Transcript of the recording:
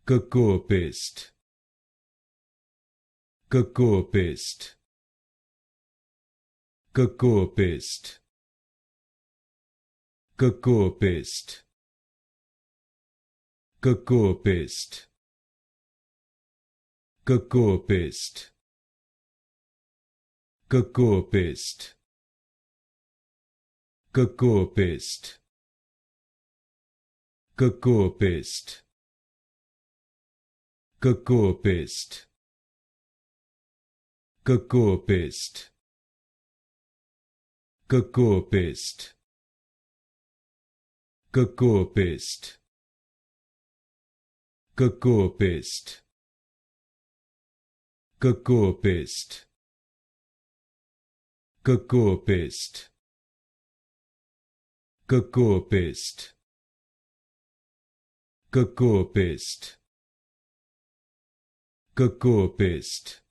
Cacoepist, Cacoepist, Cacoepist, Cacoepist, Cacoepist, Cacoepist, Cacoepist, Cacoepist, Cacoepist, Cacoepist, Cacoepist, Cacoepist, Cacoepist, Cacoepist, Cacoepist, Cacoepist, Cacoepist, Cacoepist, Cacoepist,